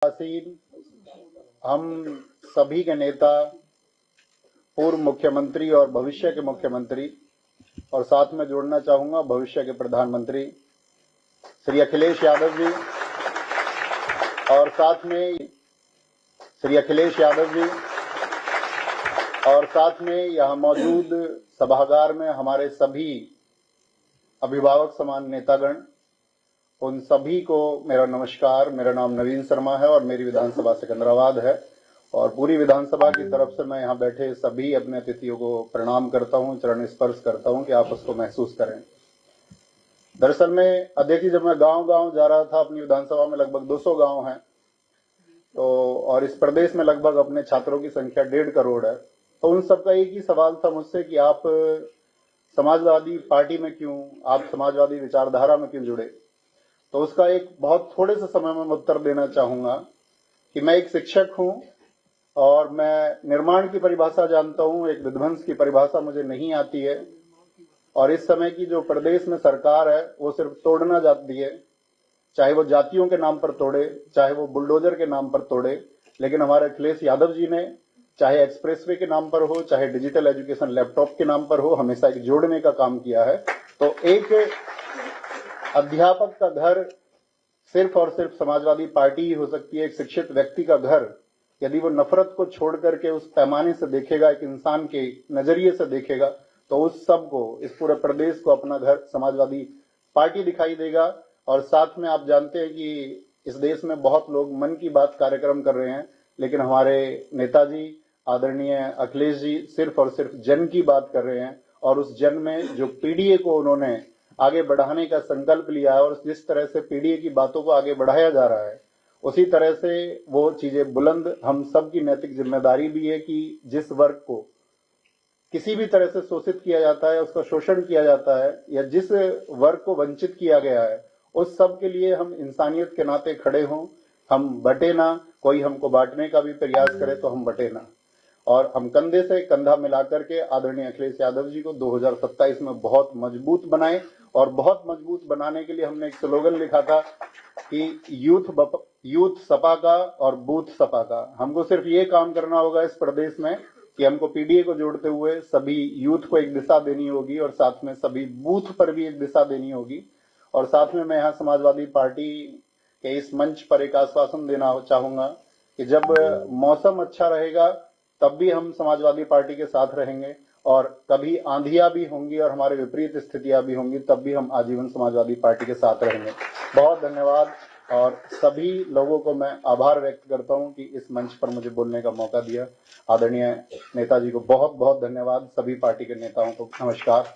हम सभी के नेता, पूर्व मुख्यमंत्री और भविष्य के मुख्यमंत्री, और साथ में जोड़ना चाहूंगा भविष्य के प्रधानमंत्री श्री अखिलेश यादव जी, और साथ में यहां मौजूद सभागार में हमारे सभी अभिभावक समान नेतागण, उन सभी को मेरा नमस्कार। मेरा नाम नवीन शर्मा है और मेरी विधानसभा सिकंदराबाद है, और पूरी विधानसभा की तरफ से मैं यहाँ बैठे सभी अपने अतिथियों को प्रणाम करता हूँ, चरण स्पर्श करता हूँ कि आप उसको महसूस करें। दरअसल में देखिए, जब मैं गांव-गांव जा रहा था, अपनी विधानसभा में लगभग 200 गांव हैं, तो और इस प्रदेश में लगभग अपने छात्रों की संख्या 1.5 करोड़ है, तो उन सबका एक ही सवाल था मुझसे कि आप समाजवादी पार्टी में क्यों, आप समाजवादी विचारधारा में क्यों जुड़े। तो उसका एक बहुत थोड़े से समय में उत्तर देना चाहूंगा कि मैं एक शिक्षक हूं और मैं निर्माण की परिभाषा जानता हूं, एक विध्वंस की परिभाषा मुझे नहीं आती है। और इस समय की जो प्रदेश में सरकार है वो सिर्फ तोड़ना चाहती है, चाहे वो जातियों के नाम पर तोड़े, चाहे वो बुलडोजर के नाम पर तोड़े। लेकिन हमारे अखिलेश यादव जी ने चाहे एक्सप्रेसवे के नाम पर हो, चाहे डिजिटल एजुकेशन लैपटॉप के नाम पर हो, हमेशा एक जोड़ने का काम किया है। तो एक अध्यापक का घर सिर्फ और सिर्फ समाजवादी पार्टी ही हो सकती है। एक शिक्षित व्यक्ति का घर यदि वो नफरत को छोड़ करके उस पैमाने से देखेगा, एक इंसान के नजरिए से देखेगा, तो उस सबको, इस पूरे प्रदेश को अपना घर समाजवादी पार्टी दिखाई देगा। और साथ में आप जानते हैं कि इस देश में बहुत लोग मन की बात कार्यक्रम कर रहे हैं, लेकिन हमारे नेताजी आदरणीय अखिलेश जी सिर्फ और सिर्फ जन की बात कर रहे हैं। और उस जन में जो पीडीए को उन्होंने आगे बढ़ाने का संकल्प लिया है, और जिस तरह से पीडीए की बातों को आगे बढ़ाया जा रहा है, उसी तरह से वो चीजें बुलंद हम सब की नैतिक जिम्मेदारी भी है कि जिस वर्ग को किसी भी तरह से शोषित किया जाता है, उसका शोषण किया जाता है, या जिस वर्ग को वंचित किया गया है, उस सब के लिए हम इंसानियत के नाते खड़े हों। हम बटे ना, कोई हमको बांटने का भी प्रयास करे तो हम बटे ना, और हम कंधे से कंधा मिलाकर के आदरणीय अखिलेश यादव जी को 2027 में बहुत मजबूत बनाए। और बहुत मजबूत बनाने के लिए हमने एक स्लोगन लिखा था कि यूथ सपा का और बूथ सपा का। हमको सिर्फ ये काम करना होगा इस प्रदेश में कि हमको पीडीए को जोड़ते हुए सभी यूथ को एक दिशा देनी होगी, और साथ में सभी बूथ पर भी एक दिशा देनी होगी। और साथ में मैं यहाँ समाजवादी पार्टी के इस मंच पर एक आश्वासन देना चाहूंगा कि जब मौसम अच्छा रहेगा तब भी हम समाजवादी पार्टी के साथ रहेंगे, और कभी आंधियां भी होंगी और हमारे विपरीत स्थितियां भी होंगी, तब भी हम आजीवन समाजवादी पार्टी के साथ रहेंगे। बहुत धन्यवाद, और सभी लोगों को मैं आभार व्यक्त करता हूं कि इस मंच पर मुझे बोलने का मौका दिया। आदरणीय नेताजी को बहुत बहुत धन्यवाद, सभी पार्टी के नेताओं को नमस्कार।